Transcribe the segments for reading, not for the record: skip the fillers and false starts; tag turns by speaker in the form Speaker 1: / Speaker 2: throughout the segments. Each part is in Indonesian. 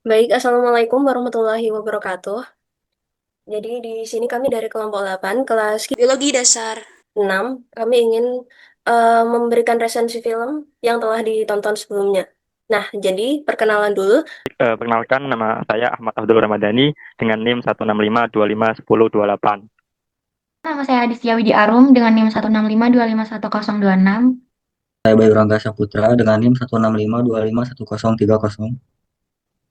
Speaker 1: Baik, Assalamualaikum warahmatullahi wabarakatuh. Jadi di sini kami dari kelompok 8 kelas Biologi Dasar 6. Kami ingin memberikan resensi film yang telah ditonton sebelumnya. Nah, jadi perkenalan dulu.
Speaker 2: Perkenalkan, nama saya Ahmad Abdul Ramadhani dengan NIM 165251028.
Speaker 3: Nama saya Aditya Widi Arum dengan NIM 165251026.
Speaker 4: Saya Bayu Rangga Saputra dengan NIM 165251030.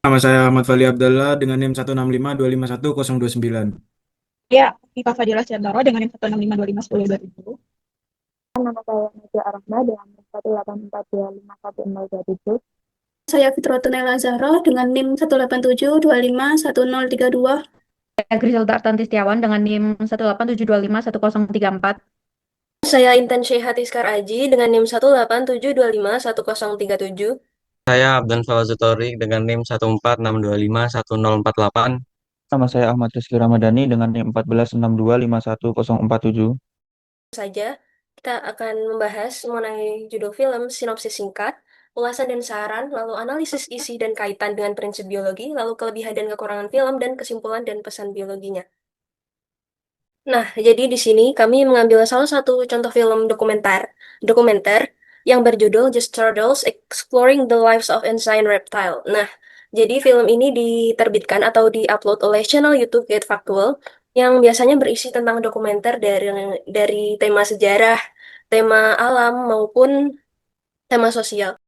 Speaker 5: Nama saya Ahmad Fali Abdallah dengan NIM 165251029.
Speaker 6: Ya, Iva Fadila Ciantoro dengan NIM 165251027.
Speaker 7: Nama saya Nadia Arahma dengan NIM 184251027.
Speaker 8: Saya Fitrotunela Zahra dengan NIM 187251032.
Speaker 3: Saya Griselda Artanti Setiawan dengan NIM 187251034.
Speaker 1: Saya Intan Syihatiskar Aji dengan NIM 187251037.
Speaker 9: Saya Abdan Fawazutori dengan NIM 146251048.
Speaker 4: Nama saya Ahmad Rizky Ramadhani dengan NIM 146251047.
Speaker 1: Saja, kita akan membahas mengenai judul film, sinopsis singkat, ulasan dan saran, lalu analisis isi dan kaitan dengan prinsip biologi, lalu kelebihan dan kekurangan film, dan kesimpulan dan pesan biologinya. Nah, jadi di sini kami mengambil salah satu contoh film dokumenter yang berjudul Just Turtles Exploring the Lives of Ancient Reptile. Nah, jadi film ini diterbitkan atau diupload oleh channel YouTube Get Factual yang biasanya berisi tentang dokumenter dari tema sejarah, tema alam maupun tema sosial.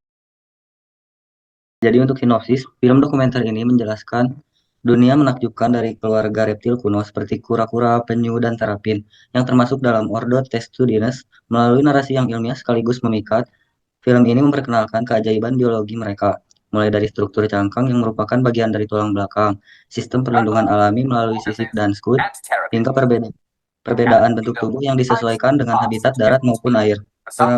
Speaker 4: Jadi untuk sinopsis, film dokumenter ini menjelaskan dunia menakjubkan dari keluarga reptil kuno seperti kura-kura, penyu, dan terapin yang termasuk dalam ordo Testudines. Melalui narasi yang ilmiah sekaligus memikat, film ini memperkenalkan keajaiban biologi mereka, mulai dari struktur cangkang yang merupakan bagian dari tulang belakang, sistem perlindungan alami melalui sisik dan skut, hingga perbedaan bentuk tubuh yang disesuaikan dengan habitat darat maupun air.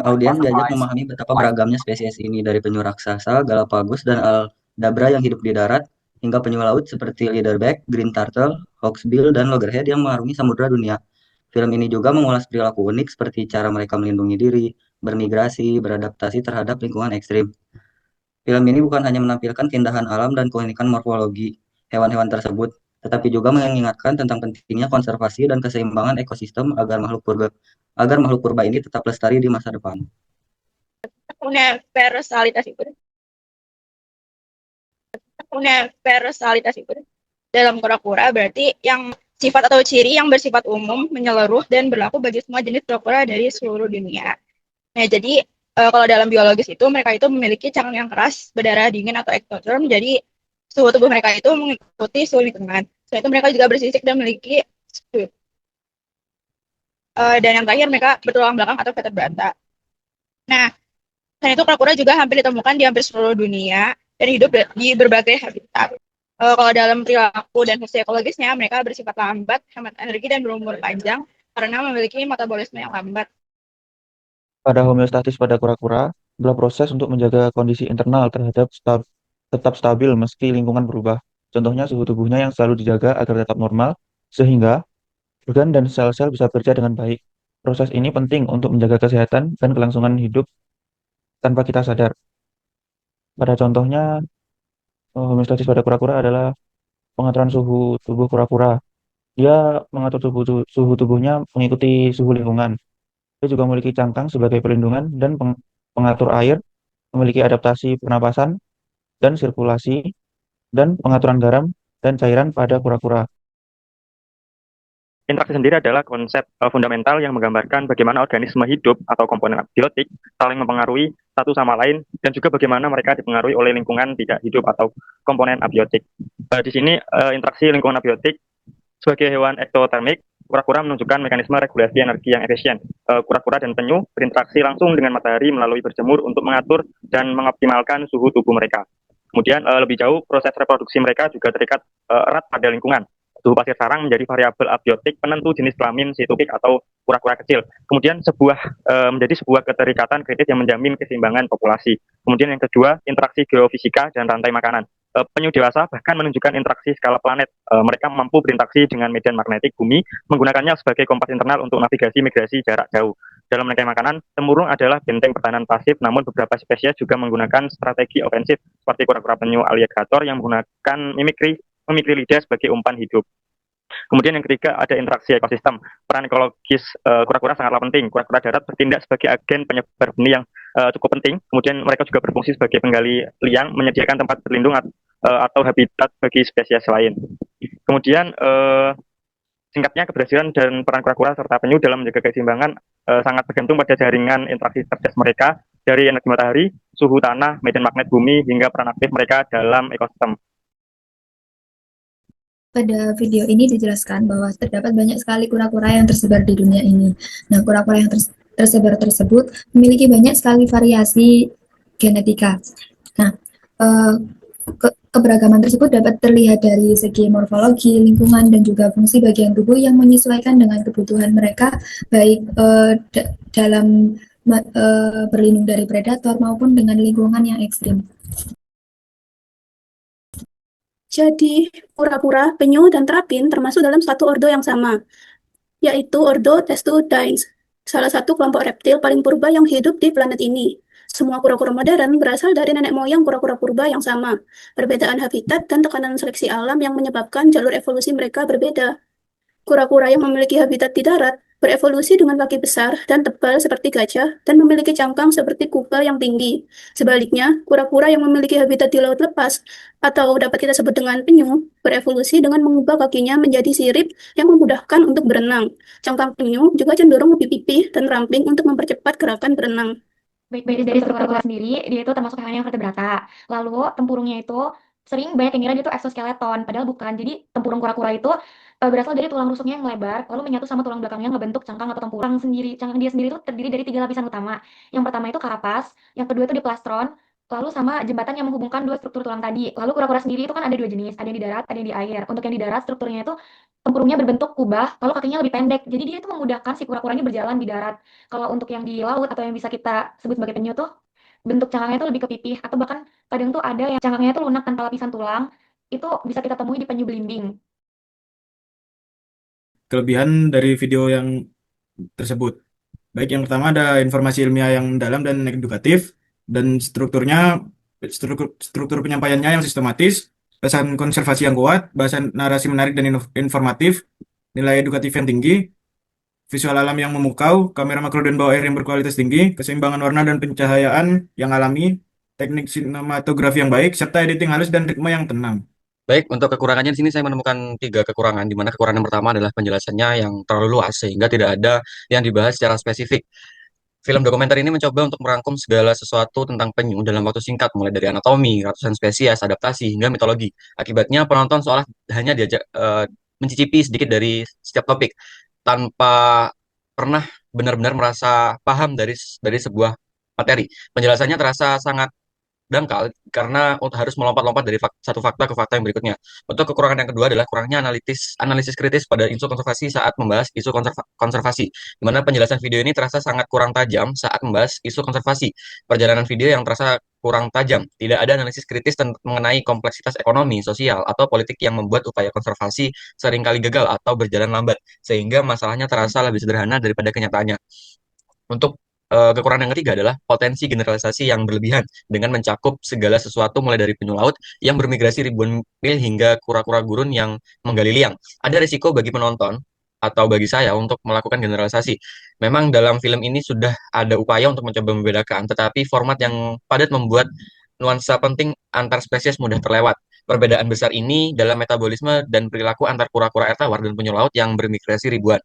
Speaker 4: Audiens diajak memahami betapa beragamnya spesies ini, dari penyu raksasa, Galapagos, dan Aldabra yang hidup di darat, hingga penyu laut seperti leatherback, green turtle, hawksbill, dan loggerhead yang mengarungi samudera dunia. Film ini juga mengulas perilaku unik seperti cara mereka melindungi diri, bermigrasi, beradaptasi terhadap lingkungan ekstrim. Film ini bukan hanya menampilkan keindahan alam dan keunikan morfologi hewan-hewan tersebut, tetapi juga mengingatkan tentang pentingnya konservasi dan keseimbangan ekosistem agar makhluk purba ini tetap lestari di masa depan.
Speaker 6: Universalitas itu. Universalitas itu. Dalam kura-kura berarti yang sifat atau ciri yang bersifat umum, menyeluruh, dan berlaku bagi semua jenis kura-kura dari seluruh dunia. Nah, jadi kalau dalam biologis itu mereka itu memiliki cangkang yang keras, berdarah dingin atau ektoterm, jadi suhu tubuh mereka itu mengikuti suhu lingkungan. Selain itu mereka juga bersisik dan memiliki skut. Dan yang terakhir mereka bertulang belakang atau vertebrata. Nah, selain itu kura-kura juga hampir ditemukan di hampir seluruh dunia dan hidup di berbagai habitat. Kalau dalam perilaku dan fungsi ekologisnya, mereka bersifat lambat, hemat energi, dan berumur panjang karena memiliki metabolisme yang lambat.
Speaker 4: Pada homeostatis pada kura-kura adalah proses untuk menjaga kondisi internal tetap stabil meski lingkungan berubah. Contohnya suhu tubuhnya yang selalu dijaga agar tetap normal, sehingga organ dan sel-sel bisa bekerja dengan baik. Proses ini penting untuk menjaga kesehatan dan kelangsungan hidup tanpa kita sadar. Pada contohnya, homeostatis pada kura-kura adalah pengaturan suhu tubuh kura-kura. Dia mengatur suhu tubuhnya mengikuti suhu lingkungan. Dia juga memiliki cangkang sebagai perlindungan dan pengatur air, memiliki adaptasi pernapasan dan sirkulasi, dan pengaturan garam dan cairan pada kura-kura.
Speaker 2: Interaksi sendiri adalah konsep fundamental yang menggambarkan bagaimana organisme hidup atau komponen abiotik saling mempengaruhi satu sama lain dan juga bagaimana mereka dipengaruhi oleh lingkungan tidak hidup atau komponen abiotik. Di sini interaksi lingkungan abiotik sebagai hewan ektotermik, kura-kura menunjukkan mekanisme regulasi energi yang efisien. Kura-kura dan penyu berinteraksi langsung dengan matahari melalui berjemur untuk mengatur dan mengoptimalkan suhu tubuh mereka. Kemudian lebih jauh, proses reproduksi mereka juga terikat erat pada lingkungan. Suhu pasir sarang menjadi variabel abiotik penentu jenis kelamin si tukik atau kura-kura kecil. Kemudian menjadi sebuah keterikatan kritis yang menjamin keseimbangan populasi. Kemudian yang kedua, interaksi geofisika dan rantai makanan. Penyu dewasa bahkan menunjukkan interaksi skala planet. Mereka mampu berinteraksi dengan medan magnetik bumi, menggunakannya sebagai kompas internal untuk navigasi migrasi jarak jauh. Dalam mencari makanan, tempurung adalah benteng pertahanan pasif, namun beberapa spesies juga menggunakan strategi ofensif, seperti kura-kura penyu aligator yang menggunakan mimikri lidah sebagai umpan hidup. Kemudian yang ketiga ada interaksi ekosistem. Peran ekologis kura-kura sangatlah penting. Kura-kura darat bertindak sebagai agen penyebar benih yang cukup penting. Kemudian mereka juga berfungsi sebagai penggali liang, menyediakan tempat berlindung atau habitat bagi spesies lain. Kemudian singkatnya, keberhasilan dan peran kura-kura serta penyu dalam menjaga keseimbangan sangat bergantung pada jaringan interaksi cerdas mereka dari energi matahari, suhu tanah, medan magnet bumi, hingga peran aktif mereka dalam ekosistem.
Speaker 10: Pada video ini dijelaskan bahwa terdapat banyak sekali kura-kura yang tersebar di dunia ini. Nah, kura-kura yang tersebar tersebut memiliki banyak sekali variasi genetika. Nah, keberagaman tersebut dapat terlihat dari segi morfologi, lingkungan, dan juga fungsi bagian tubuh yang menyesuaikan dengan kebutuhan mereka, baik dalam berlindung dari predator maupun dengan lingkungan yang ekstrim.
Speaker 8: Jadi, kura-kura, penyu, dan terapin termasuk dalam satu ordo yang sama, yaitu ordo Testudines, salah satu kelompok reptil paling purba yang hidup di planet ini. Semua kura-kura modern berasal dari nenek moyang kura-kura purba yang sama. Perbedaan habitat dan tekanan seleksi alam yang menyebabkan jalur evolusi mereka berbeda. Kura-kura yang memiliki habitat di darat berevolusi dengan kaki besar dan tebal seperti gajah dan memiliki cangkang seperti kuda yang tinggi. Sebaliknya, kura-kura yang memiliki habitat di laut lepas atau dapat kita sebut dengan penyu berevolusi dengan mengubah kakinya menjadi sirip yang memudahkan untuk berenang. Cangkang penyu juga cenderung lebih pipih dan ramping untuk mempercepat gerakan berenang.
Speaker 3: Baik dari struktur sendiri, dia itu termasuk hewan yang vertebrata. Lalu tempurungnya itu sering banyak yang ngira dia itu exoskeleton, padahal bukan. Jadi tempurung kura-kura itu berasal dari tulang rusuknya yang lebar, lalu menyatu sama tulang belakangnya ngebentuk cangkang atau tempurung sendiri. Cangkang dia sendiri itu terdiri dari 3 lapisan utama. Yang pertama itu karapas, yang kedua itu diplastron, lalu sama jembatan yang menghubungkan dua struktur tulang tadi. Lalu kura-kura sendiri itu kan ada 2 jenis, ada yang di darat, ada yang di air. Untuk yang di darat strukturnya itu tempurungnya berbentuk kubah, lalu kakinya lebih pendek. Jadi dia itu memudahkan si kura-kura ini berjalan di darat. Kalau untuk yang di laut atau yang bisa kita sebut sebagai penyu tuh bentuk cangkangnya itu lebih ke pipih atau bahkan kadang tuh ada yang cangkangnya itu lunak tanpa lapisan tulang. Itu bisa kita temui di penyu belimbing.
Speaker 5: Kelebihan dari video yang tersebut. Baik, yang pertama ada informasi ilmiah yang dalam dan edukatif, dan struktur penyampaiannya yang sistematis, bahasan konservasi yang kuat, bahasan narasi menarik dan informatif, nilai edukatif yang tinggi, visual alam yang memukau, kamera makro dan bawah air yang berkualitas tinggi, keseimbangan warna dan pencahayaan yang alami, teknik sinematografi yang baik, serta editing halus dan ritme yang tenang.
Speaker 9: Baik, untuk kekurangannya di sini saya menemukan 3 kekurangan, di mana kekurangan yang pertama adalah penjelasannya yang terlalu luas sehingga tidak ada yang dibahas secara spesifik. Film dokumenter ini mencoba untuk merangkum segala sesuatu tentang penyu dalam waktu singkat, mulai dari anatomi, ratusan spesies, adaptasi, hingga mitologi. Akibatnya penonton seolah hanya diajak mencicipi sedikit dari setiap topik tanpa pernah benar-benar merasa paham dari sebuah materi. Penjelasannya terasa sangat dangkal karena harus melompat-lompat dari satu fakta ke fakta yang berikutnya. Untuk kekurangan yang kedua adalah kurangnya analisis kritis pada isu konservasi saat membahas isu konservasi, di mana penjelasan video ini terasa sangat kurang tajam saat membahas isu konservasi. Perjalanan video yang terasa kurang tajam, tidak ada analisis kritis mengenai kompleksitas ekonomi, sosial, atau politik yang membuat upaya konservasi seringkali gagal atau berjalan lambat, sehingga masalahnya terasa lebih sederhana daripada kenyataannya. Untuk kekurangan yang ketiga adalah potensi generalisasi yang berlebihan dengan mencakup segala sesuatu mulai dari penyu laut yang bermigrasi ribuan mil hingga kura-kura gurun yang menggali liang. Ada risiko bagi penonton atau bagi saya untuk melakukan generalisasi. Memang dalam film ini sudah ada upaya untuk mencoba membedakan, tetapi format yang padat membuat nuansa penting antar spesies mudah terlewat. Perbedaan besar ini dalam metabolisme dan perilaku antar kura-kura air tawar dan penyu laut yang bermigrasi ribuan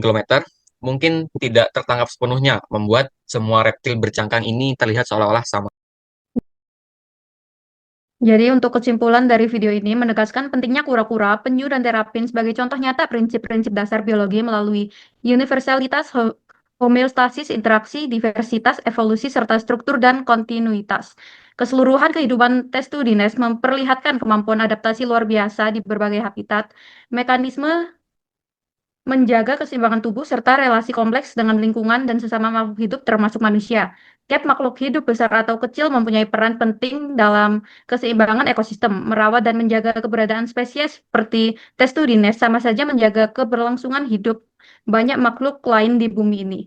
Speaker 9: kilometer mungkin tidak tertangkap sepenuhnya, membuat semua reptil bercangkang ini terlihat seolah-olah sama.
Speaker 11: Jadi untuk kesimpulan dari video ini menegaskan pentingnya kura-kura, penyu, dan terapin sebagai contoh nyata prinsip-prinsip dasar biologi melalui universalitas, homeostasis, interaksi, diversitas, evolusi, serta struktur dan kontinuitas. Keseluruhan kehidupan Testudines memperlihatkan kemampuan adaptasi luar biasa di berbagai habitat, mekanisme menjaga keseimbangan tubuh, serta relasi kompleks dengan lingkungan dan sesama makhluk hidup termasuk manusia. Setiap makhluk hidup besar atau kecil mempunyai peran penting dalam keseimbangan ekosistem. Merawat dan menjaga keberadaan spesies seperti Testudines sama saja menjaga keberlangsungan hidup banyak makhluk lain di bumi ini.